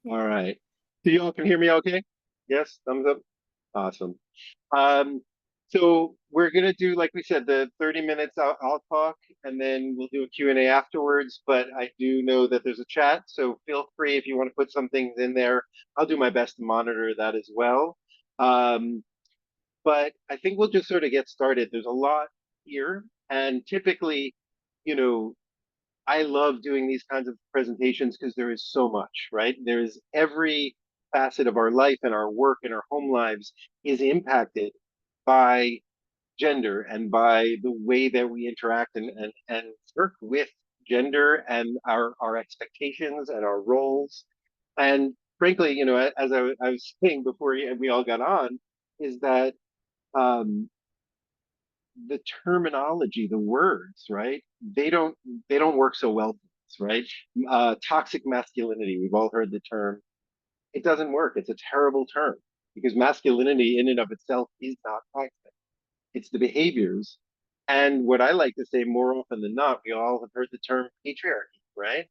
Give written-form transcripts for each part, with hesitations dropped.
All right. So you all can hear me okay? Yes, thumbs up. Awesome. Um, so we're gonna do, like we said, the 30 minutes I'll talk and then we'll do a Q&A afterwards, but I do know that there's a chat, so feel free if you want to put some things in there. I'll do my best to monitor that as well. Um, but I think we'll just sort of get started. There's a lot here, and typically, you know, I love doing these kinds of presentations because there is so much, right? There's every facet of our life and our work and our home lives is impacted by gender and by the way that we interact and work with gender and our expectations and our roles. And frankly, as I was saying before we all got on, is that um, the terminology, the words, right? They don't work so well for us, right? Toxic masculinity, we've all heard the term. It doesn't work. It's a terrible term because masculinity in and of itself is not toxic. It's the behaviors. And what I like to say more often than not, we all have heard the term patriarchy, right?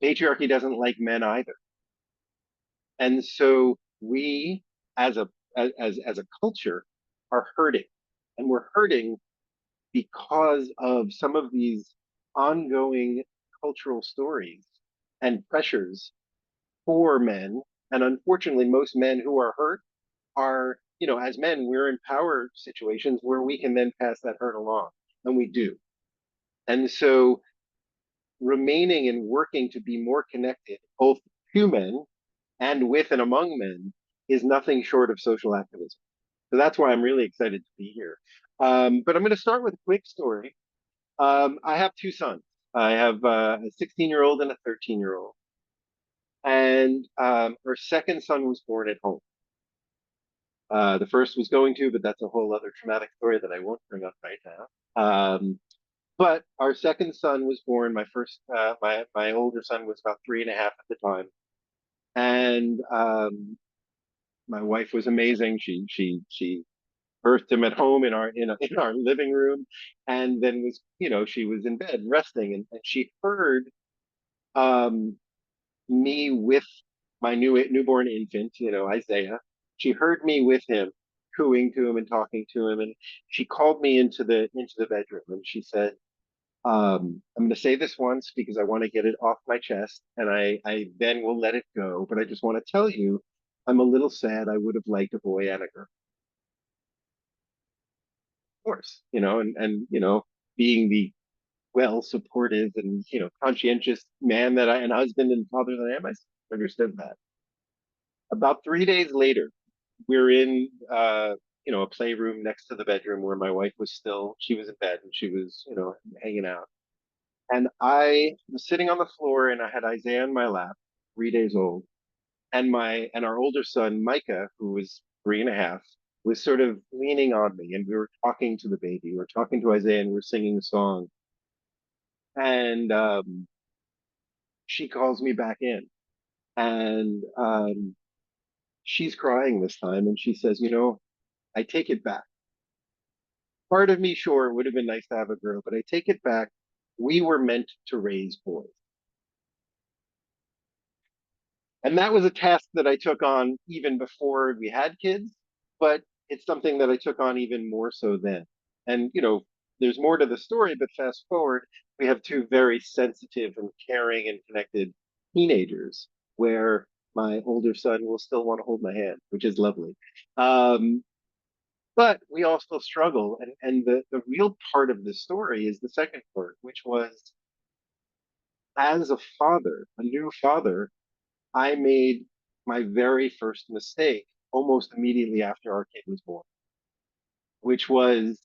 Patriarchy doesn't like men either. And so we as a as a culture are hurting. And we're hurting because of some of these ongoing cultural stories and pressures for men. And unfortunately, most men who are hurt are, as men, we're in power situations where we can then pass that hurt along, and we do. And so remaining and working to be more connected, both to men and with and among men, is nothing short of social activism. So that's why I'm really excited to be here. But I'm going to start with a quick story. I have two sons. I have a 16-year-old and a 13-year-old. And our second son was born at home. The first was going to, but that's a whole other traumatic story that I won't bring up right now. But our second son was born. My older son was about three and a half at the time, and my wife was amazing. She birthed him at home in our living room, and then she was in bed resting, and she heard um, me with my newborn infant, Isaiah. She heard me with him, cooing to him and talking to him, and she called me into the bedroom, and she said, "I'm going to say this once because I want to get it off my chest, and I then will let it go. But I just want to tell you, I'm a little sad. I would have liked a boy and a girl, of course, and being the well supportive and conscientious man that I and husband and father that I am, I understood that. About 3 days later, we're in a playroom next to the bedroom where my wife was still. She was in bed and she was hanging out. And I was sitting on the floor and I had Isaiah in my lap, 3 days old, and our older son Micah, who was three and a half, was sort of leaning on me, and we were talking to the baby. We were talking to Isaiah, and we were singing a song. And she calls me back in, and she's crying this time, and she says, I take it back. Part of me, sure, it would have been nice to have a girl, but I take it back. We were meant to raise boys. And that was a task that I took on even before we had kids, but it's something that I took on even more so then. And, there's more to the story, but fast forward, we have two very sensitive and caring and connected teenagers where my older son will still want to hold my hand, which is lovely. Um, but we all still struggle. And the real part of the story is the second part, which was as a father, a new father, I made my very first mistake almost immediately after our kid was born, which was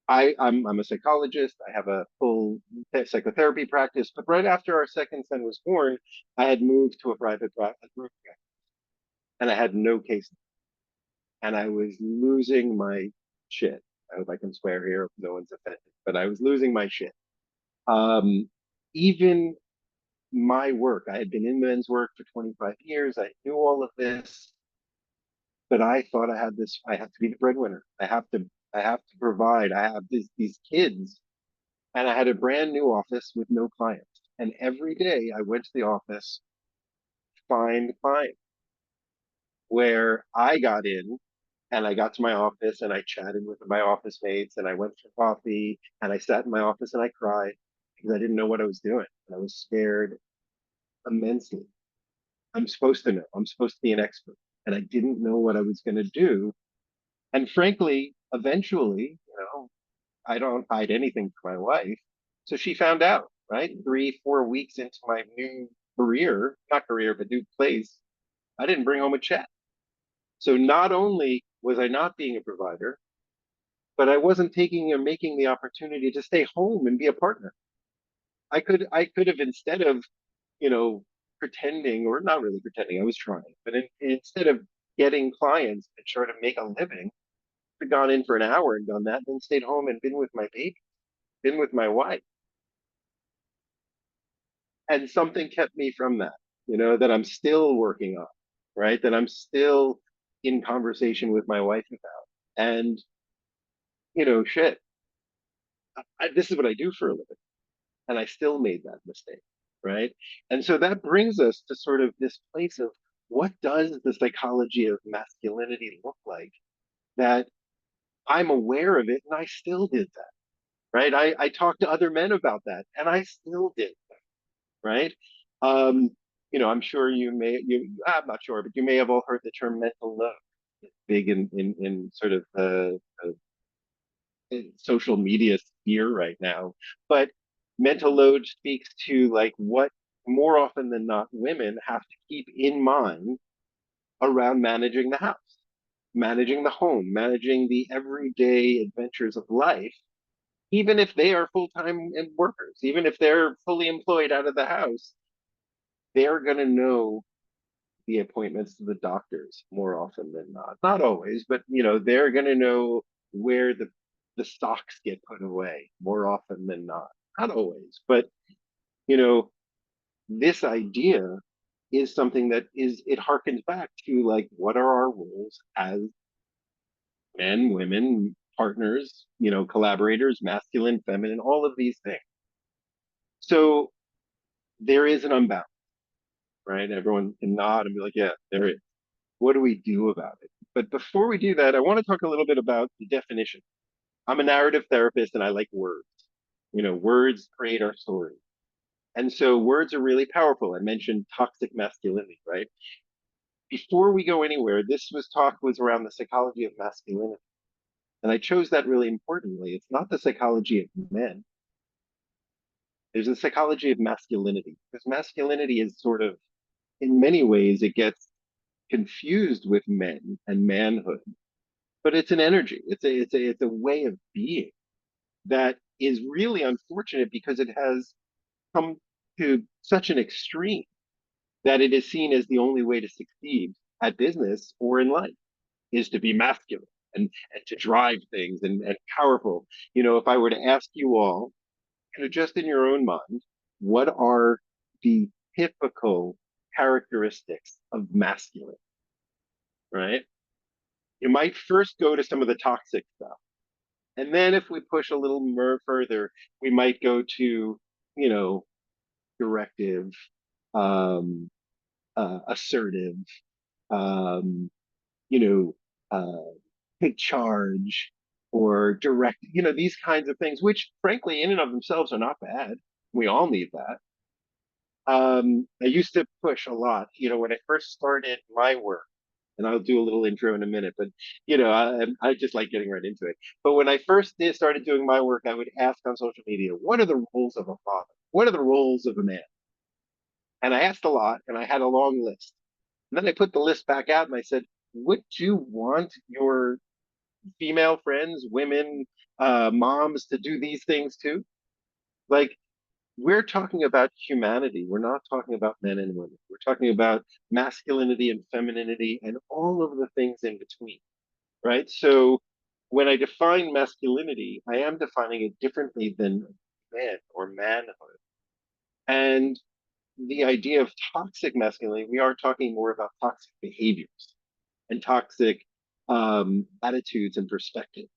I'm a psychologist. I have a full psychotherapy practice, but right after our second son was born, I had moved to a private practice and I had no case, and I was losing my shit. I hope I can swear here if no one's offended, but I was losing my shit. Um, even my work, I had been in men's work for 25 years. I knew all of this, but I thought I have to be the breadwinner. I have to provide. I have these kids, and I had a brand new office with no clients. And every day I went to the office find clients where I got in and I got to my office and I chatted with my office mates and I went for coffee and I sat in my office and I cried because I didn't know what I was doing. And I was scared immensely. I'm supposed to know. I'm supposed to be an expert. And I didn't know what I was going to do. And frankly, eventually, I don't hide anything from my wife. So she found out, right? 3, 4 weeks into my new career, not career, but new place, I didn't bring home a check. So not only was I not being a provider, but I wasn't taking or making the opportunity to stay home and be a partner. I could have instead of, you know, pretending or not really pretending, I was trying, but instead of getting clients and try to make a living, I'd gone in for an hour and done that, then stayed home and been with my baby, been with my wife. And something kept me from that, that I'm still working on, right? That I'm still in conversation with my wife about. And, shit, this is what I do for a living. And I still made that mistake, right? And so that brings us to sort of this place of what does the psychology of masculinity look like that I'm aware of it and I still did that, right? I talked to other men about that and I still did that, right? Um, I'm sure I'm not sure, but you may have all heard the term mental load. It's big in sort of social media sphere right now. But mental load speaks to like what more often than not women have to keep in mind around managing the house, managing the home, managing the everyday adventures of life, even if they are full-time workers, even if they're fully employed out of the house, they're going to know the appointments to the doctors more often than not. Not always, but they're going to know where the socks get put away more often than not. Not always, but you know, this idea is something that it harkens back to like what are our roles as men, women, partners, collaborators, masculine, feminine, all of these things. So there is an unbalance, right? Everyone can nod and be like, yeah, there is. What do we do about it? But before we do that, I want to talk a little bit about the definition. I'm a narrative therapist and I like words. Words create our story. And so words are really powerful. I mentioned toxic masculinity, right? Before we go anywhere, this was around the psychology of masculinity. And I chose that really importantly. It's not the psychology of men. There's a psychology of masculinity because masculinity is sort of, in many ways, it gets confused with men and manhood, but it's an energy. It's a way of being that is really unfortunate because it has come to such an extreme that it is seen as the only way to succeed at business or in life is to be masculine and to drive things and powerful. If I were to ask you all, just in your own mind, what are the typical characteristics of masculine, right? You might first go to some of the toxic stuff. And then if we push a little more further, we might go to, you know, directive, um, assertive, um, you know, take charge or direct, these kinds of things, which frankly, in and of themselves are not bad. We all need that. I used to push a lot, when I first started my work, and I'll do a little intro in a minute, but I just like getting right into it. But when I first started doing my work, I would ask on social media, what are the roles of a father? What are the roles of a man? And I asked a lot, and I had a long list. And then I put the list back out, and I said, would you want your female friends, women, moms to do these things too? Like, we're talking about humanity. We're not talking about men and women. We're talking about masculinity and femininity and all of the things in between, right? So when I define masculinity, I am defining it differently than man or manhood. And the idea of toxic masculinity, we are talking more about toxic behaviors and toxic attitudes and perspectives.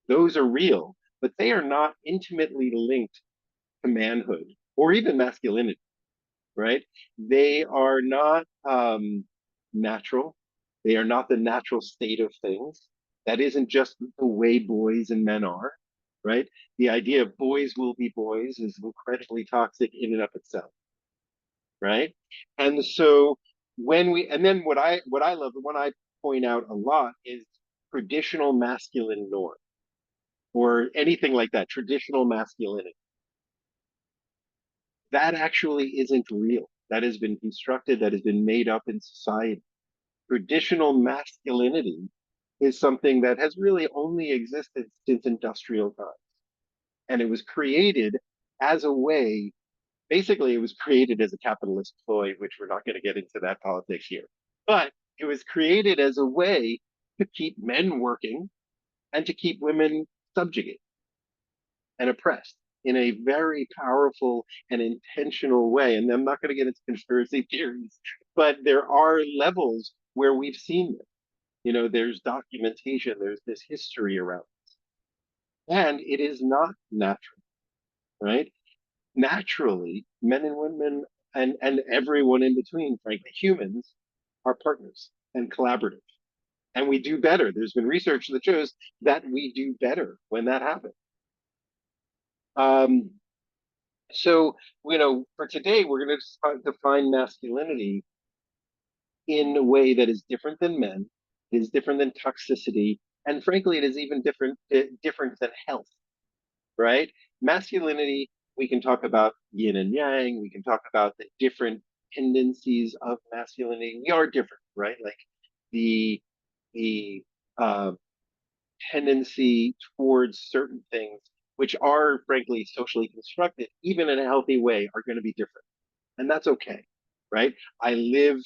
Those are real, but they are not intimately linked to manhood or even masculinity, right? They are not natural. They are not the natural state of things. That isn't just the way boys and men are, right? The idea of boys will be boys is incredibly toxic in and of itself, right? And so and then what I love, the one I point out a lot is traditional masculine norm or anything like that, traditional masculinity. That actually isn't real. That has been constructed, that has been made up in society. Traditional masculinity is something that has really only existed since industrial times. And it was created as a way, basically, it was created as a capitalist ploy, which we're not going to get into that politics here. But it was created as a way to keep men working and to keep women subjugated and oppressed in a very powerful and intentional way. And I'm not going to get into conspiracy theories, but there are levels where we've seen this. There's documentation, there's this history around it. And it is not natural, right? Naturally, men and women and everyone in between, frankly, humans are partners and collaborative. And we do better. There's been research that shows that we do better when that happens. Um, So, for today, we're going to define masculinity in a way that is different than men, is different than toxicity, and frankly, it is even different than health, right? Masculinity, we can talk about yin and yang, we can talk about the different tendencies of masculinity. We are different, right? Like the the uh, tendency towards certain things, which are frankly socially constructed, even in a healthy way, are going to be different. And that's okay, right? I live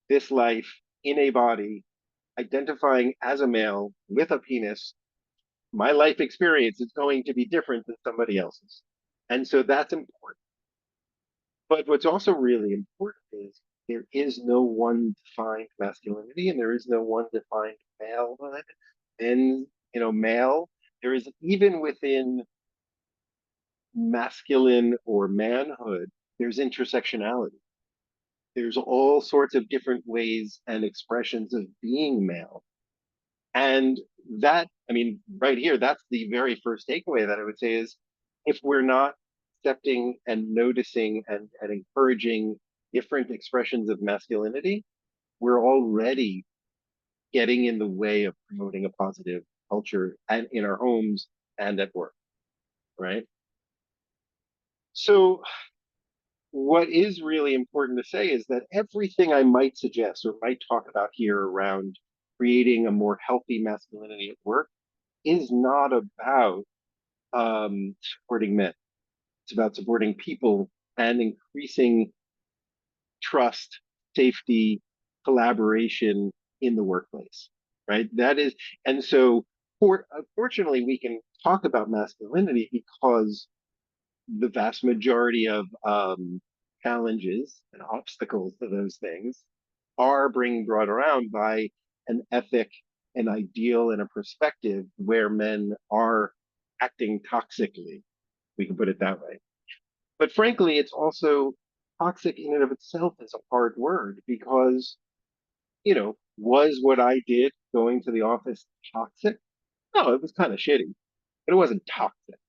this life in a body, identifying as a male with a penis. My life experience is going to be different than somebody else's. And so that's important. But what's also really important is there is no one defined masculinity and there is no one defined malehood. And, male, there is even within masculine or manhood, there's intersectionality. There's all sorts of different ways and expressions of being male. And that, I mean, right here, that's the very first takeaway that I would say is if we're not accepting and noticing and encouraging different expressions of masculinity, we're already getting in the way of promoting a positive culture and in our homes and at work, right? So what is really important to say is that everything I might suggest or might talk about here around creating a more healthy masculinity at work is not about supporting men. It's about supporting people and increasing trust, safety, collaboration in the workplace, right? And so fortunately, we can talk about masculinity because the vast majority of challenges and obstacles to those things are being brought around by an ethic, an ideal, and a perspective where men are acting toxically. We can put it that way. But frankly, it's also toxic in and of itself is a hard word because, was what I did going to the office toxic? No, it was kind of shitty, but it wasn't toxic,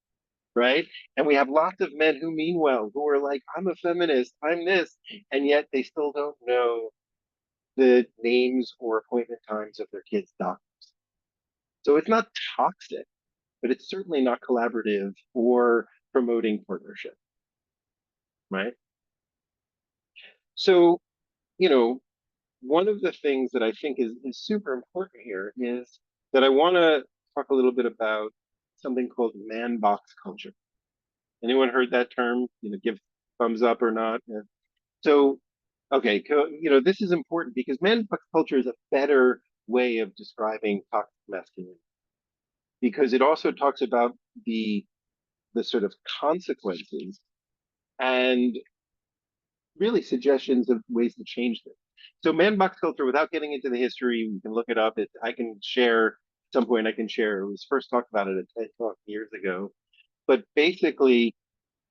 right? And we have lots of men who mean well, who are like, I'm a feminist, I'm this, and yet they still don't know the names or appointment times of their kids' doctors. So it's not toxic, but it's certainly not collaborative or promoting partnership, right? So, you know, one of the things that I think is super important here is that I want to talk a little bit about something called man box culture. Anyone heard that term? Give thumbs up or not. Yeah. So, okay, this is important because man box culture is a better way of describing toxic masculinity because it also talks about the sort of consequences and really suggestions of ways to change this. So man box culture, without getting into the history, we can look it up. I can share at some point. I can share. It was first talked about it at TED Talk years ago. But basically,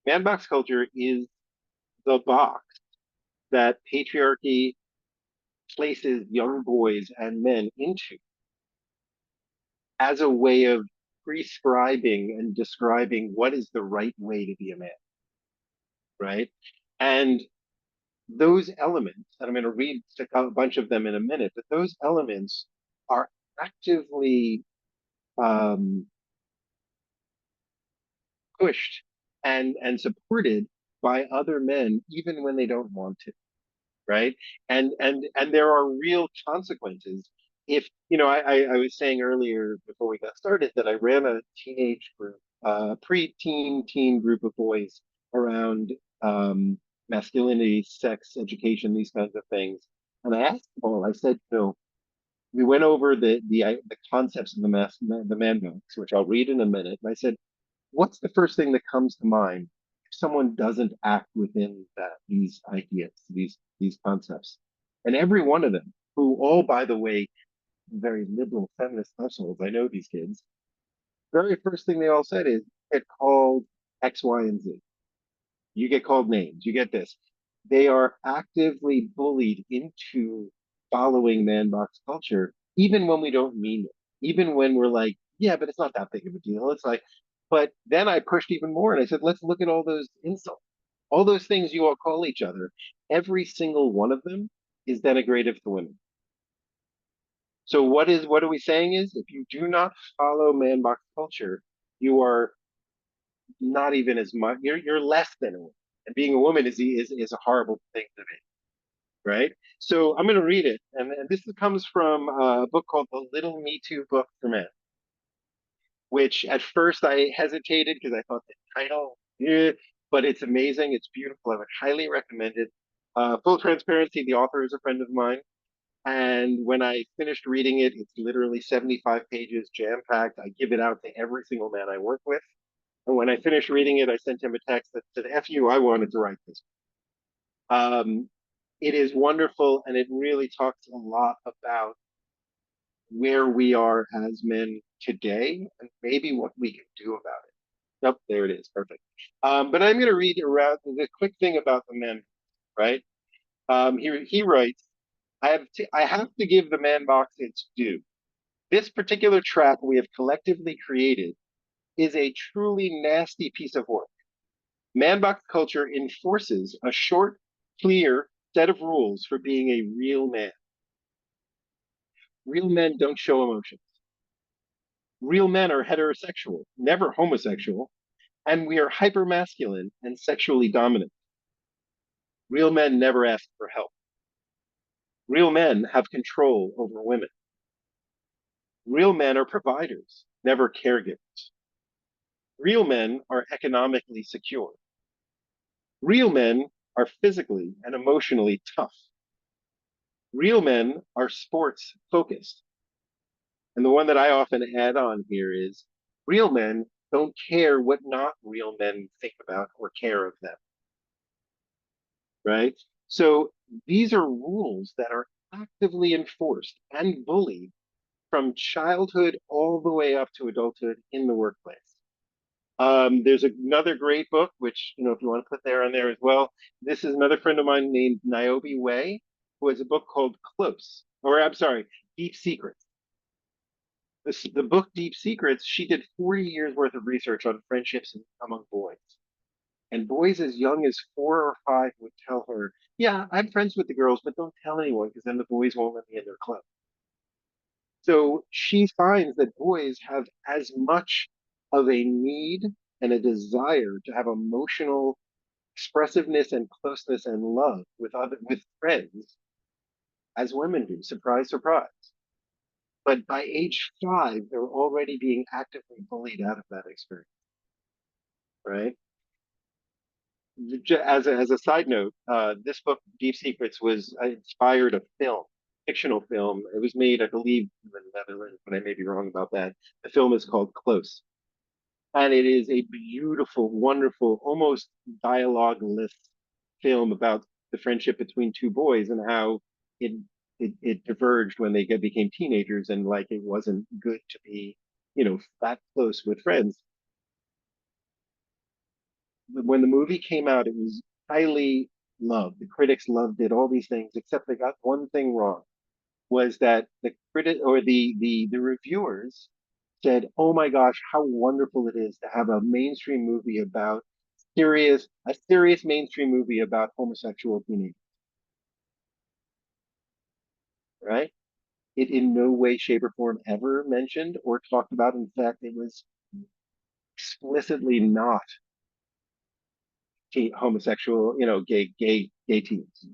man box culture is the box that patriarchy places young boys and men into as a way of prescribing and describing what is the right way to be a man, right? And those elements, and I'm going to read a bunch of them in a minute, but those elements are actively um, pushed and supported by other men, even when they don't want to, right? And there are real consequences. If I was saying earlier before we got started that I ran a teenage group, pre-teen teen group of boys around masculinity, sex education, these kinds of things. And I asked them all. I said, we went over the concepts of the man books, which I'll read in a minute. And I said, what's the first thing that comes to mind if someone doesn't act within these ideas, these concepts? And every one of them, who all, by the way, very liberal feminist households, I know these kids, very first thing they all said is get called X, Y, and Z. You get called names, you get this. They are actively bullied into following man box culture, even when we don't mean it, even when we're like, yeah, but it's not that big of a deal. It's like, but then I pushed even more and I said, let's look at all those insults, all those things you all call each other. Every single one of them is denigrative to women. So what are we saying is if you do not follow man box culture, you are not even as much, you're less than a woman. And being a woman is a horrible thing to be, right? So I'm going to read it. And this comes from a book called The Little Me Too Book for Men, which at first I hesitated because I thought the title, but it's amazing. It's beautiful. I would highly recommend it. Full transparency, the author is a friend of mine. And when I finished reading it, it's literally 75 pages, jam packed. I give it out to every single man I work with. And when I finished reading it, I sent him a text that said, F you, I wanted to write this. Um, it is wonderful, and it really talks a lot about where we are as men today and maybe what we can do about it. Yep, there it is. Perfect. But I'm going to read around the quick thing about the men, right? He writes, I have to give the man box its due. This particular trap we have collectively created is a truly nasty piece of work. Man box culture enforces a short, clear set of rules for being a real man. Real men don't show emotions. Real men are heterosexual, never homosexual, and we are hypermasculine and sexually dominant. Real men never ask for help. Real men have control over women. Real men are providers, never caregivers. Real men are economically secure. Real men are physically and emotionally tough. Real men are sports focused. And the one that I often add on here is real men don't care what not real men think about or care of them, right? So these are rules that are actively enforced and bullied from childhood all the way up to adulthood in the workplace. There's another great book, which, if you want to put there on there as well. This is another friend of mine named Niobe Way, who has a book called Close, or I'm sorry, Deep Secrets. The book Deep Secrets, she did 40 years worth of research on friendships among boys. And boys as young as 4 or 5 would tell her, yeah, I'm friends with the girls, but don't tell anyone because then the boys won't let me in their club. So she finds that boys have as much of a need and a desire to have emotional expressiveness and closeness and love with friends as women do. Surprise, surprise. But by age 5, they're already being actively bullied out of that experience, right? As a side note, this book, Deep Secrets, was inspired a film, fictional film. It was made, I believe, in the Netherlands, but I may be wrong about that. The film is called Close, and it is a beautiful, wonderful, almost dialogue-less film about the friendship between two boys and how it it diverged when they became teenagers, and like it wasn't good to be, that close with friends. When the movie came out, it was highly loved. The critics loved it, all these things, except they got one thing wrong, was that the critic or the reviewers said, "Oh my gosh, how wonderful it is to have a mainstream movie about a serious mainstream movie about homosexual teenagers," right? It in no way, shape, or form ever mentioned or talked about. In fact, it was explicitly not homosexual, gay teens.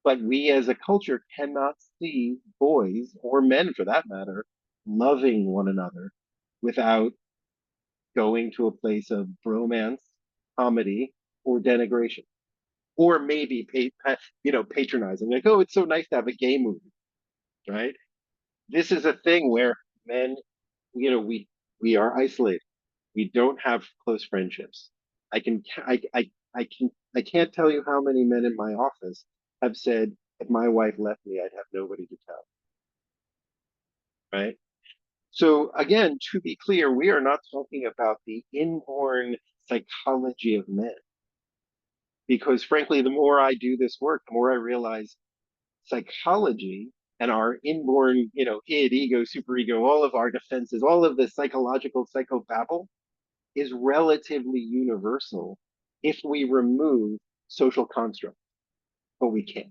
But we as a culture cannot see boys or men for that matter loving one another without going to a place of bromance, comedy, or denigration, or maybe patronizing. Like, oh, it's so nice to have a gay movie, right? This is a thing where men, you know, we are isolated. We don't have close friendships. I can I can't tell you how many men in my office have said, if my wife left me, I'd have nobody to tell, right? So again, to be clear, we are not talking about the inborn psychology of men, because frankly, the more I do this work, the more I realize psychology and our inborn, id, ego, superego, all of our defenses, all of the psychological psychobabble is relatively universal if we remove social constructs, but we can't,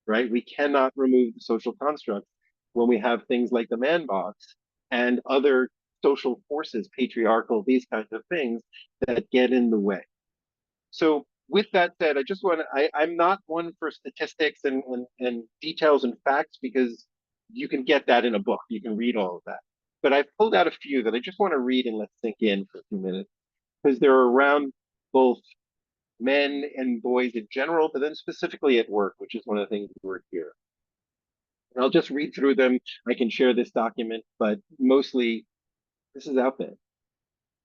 right? We cannot remove the social constructs when we have things like the man box and other social forces, patriarchal, these kinds of things that get in the way. So with that said, I just want to, I'm not one for statistics and details and facts because you can get that in a book. You can read all of that. But I've pulled out a few that I just want to read and let sink in for a few minutes because they're around both men and boys in general, but then specifically at work, which is one of the things we're here. And I'll just read through them. I can share this document, but mostly this is out there.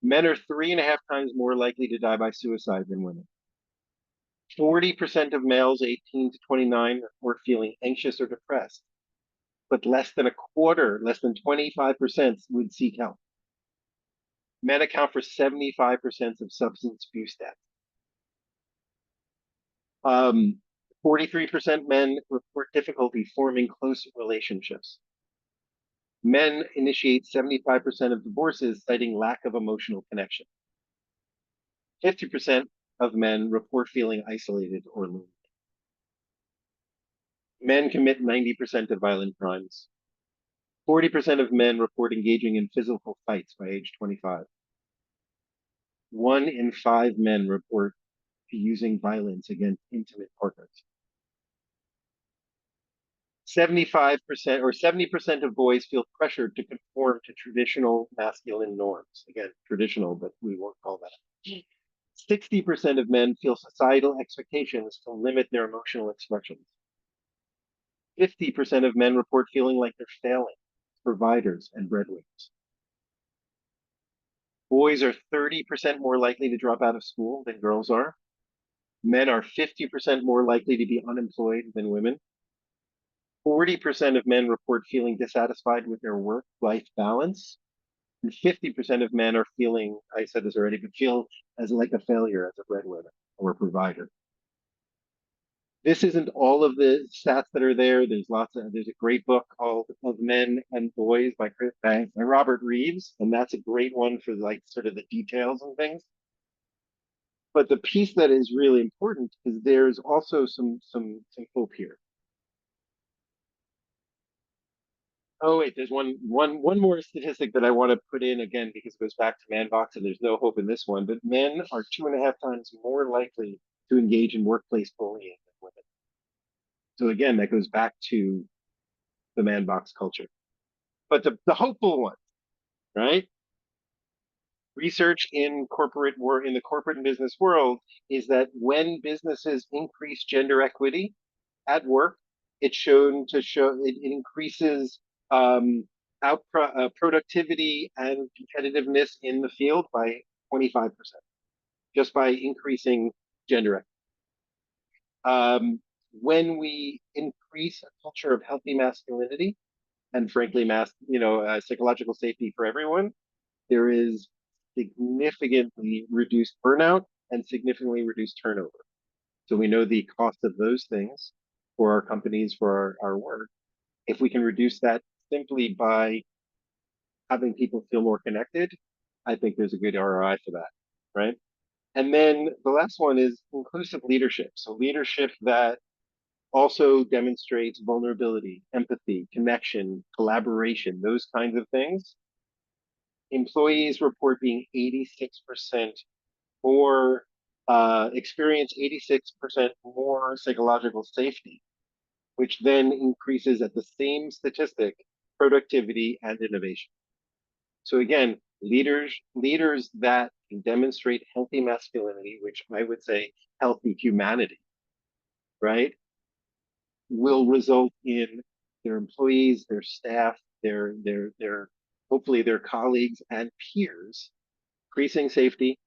Men are 3.5 times more likely to die by suicide than women. 40% of males 18 to 29 were feeling anxious or depressed, but less than a quarter, less than 25% would seek help. Men account for 75% of substance abuse deaths. 43% men report difficulty forming close relationships. Men initiate 75% of divorces, citing lack of emotional connection. 50% of men report feeling isolated or lonely. Men commit 90% of violent crimes. 40% of men report engaging in physical fights by age 25. 1 in 5 men report using violence against intimate partners. 75% or 70% of boys feel pressured to conform to traditional masculine norms. Again, traditional, but we won't call that. 60% of men feel societal expectations to limit their emotional expressions. 50% of men report feeling like they're failing providers and breadwinners. Boys are 30% more likely to drop out of school than girls are. Men are 50% more likely to be unemployed than women. 40% of men report feeling dissatisfied with their work-life balance. And 50% of men are feeling, I said this already, but feel as like a failure as a breadwinner or a provider. This isn't all of the stats that are there. There's a great book called Of Men and Boys by Robert Reeves, and that's a great one for like sort of the details and things. But the piece that is really important is there's also some hope here. Oh wait, there's one more statistic that I want to put in again because it goes back to man box and there's no hope in this one. But men are 2.5 times more likely to engage in workplace bullying than women. So again, that goes back to the man box culture. But the hopeful one, right? Research in the corporate and business world is that when businesses increase gender equity at work, it's shown to show it increases productivity and competitiveness in the field by 25% just by increasing gender equity. When we increase a culture of healthy masculinity and frankly, psychological safety for everyone, there is significantly reduced burnout and significantly reduced turnover. So we know the cost of those things for our companies, for our work. If we can reduce that simply by having people feel more connected, I think there's a good ROI for that, right? And then the last one is inclusive leadership. So leadership that also demonstrates vulnerability, empathy, connection, collaboration, those kinds of things. Employees report being 86% more, experience 86% more psychological safety, which then increases at the same statistic productivity and innovation. So again, leaders that can demonstrate healthy masculinity, which I would say healthy humanity, right, will result in their employees, their staff, their hopefully their colleagues and peers increasing safety,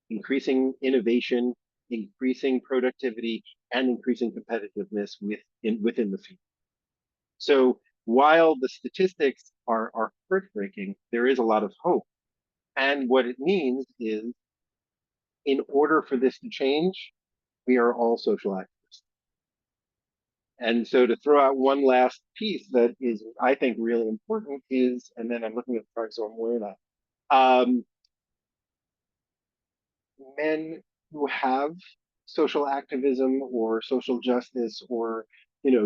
increasing innovation, increasing productivity, and increasing competitiveness within the field. So while the statistics are heartbreaking, there is a lot of hope. And what it means is, in order for this to change, we are all social activists. And so to throw out one last piece that is, I think, really important is, and then I'm looking at the chart, so I'm aware of that. Men who have social activism or social justice or,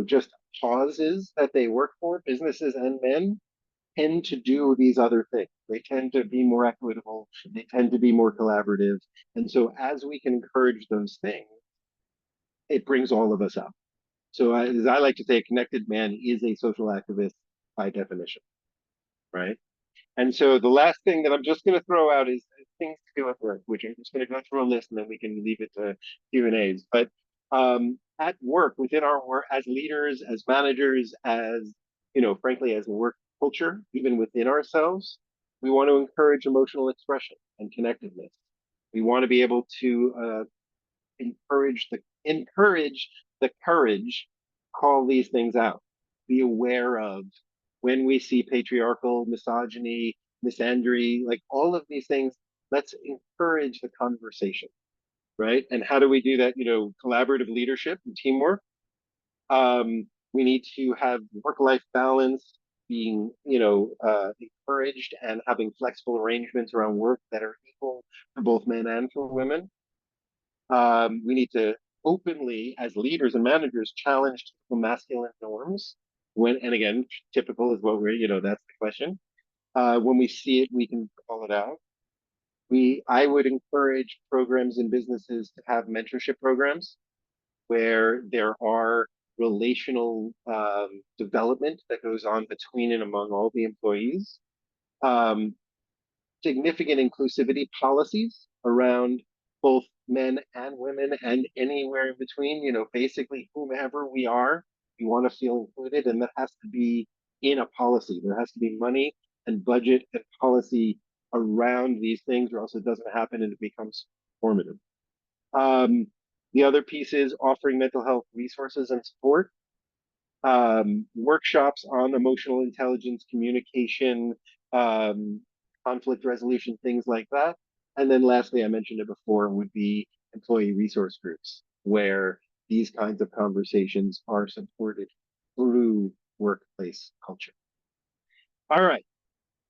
just causes that they work for, businesses and men, tend to do these other things. They tend to be more equitable. They tend to be more collaborative. And so as we can encourage those things, it brings all of us up. So as I like to say, a connected man is a social activist by definition, right? And so the last thing that I'm just going to throw out is things to do with work, which I'm just going to go through a list and then we can leave it to Q&As. But at work, within our work, as leaders, as managers, as, frankly, as a work culture, even within ourselves, we want to encourage emotional expression and connectedness. We want to be able to encourage the courage, call these things out, be aware of when we see patriarchal, misogyny, misandry, like all of these things. Let's encourage the conversation, right? And how do we do that? Collaborative leadership and teamwork. We need to have work-life balance, being encouraged, and having flexible arrangements around work that are equal for both men and for women. We need to openly, as leaders and managers, challenge typical masculine norms. And again, typical is what that's the question. When we see it, we can call it out. I would encourage programs and businesses to have mentorship programs where there are relational development that goes on between and among all the employees. Um, Significant inclusivity policies around both men and women and anywhere in between, basically whomever we are, we want to feel included, and that has to be in a policy. There has to be money and budget and policy around these things, or else it doesn't happen and it becomes formative. The other piece is offering mental health resources and support, workshops on emotional intelligence, communication, um, conflict resolution, things like that. And then lastly, I mentioned it before, would be employee resource groups, where these kinds of conversations are supported through workplace culture. All right.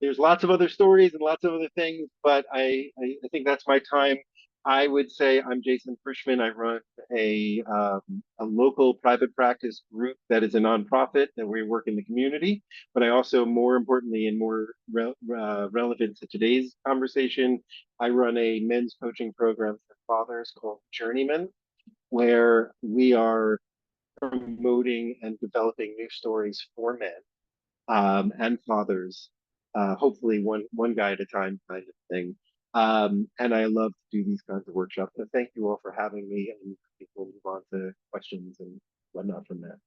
There's lots of other stories and lots of other things, but I think that's my time. I would say I'm Jason Frishman. I run a local private practice group that is a nonprofit that we work in the community. But I also, more importantly and more relevant to today's conversation, I run a men's coaching program for fathers called Journeyman, where we are promoting and developing new stories for men and fathers, hopefully one guy at a time kind of thing. And I love to do these kinds of workshops. So thank you all for having me, and we will move on to questions and whatnot from that.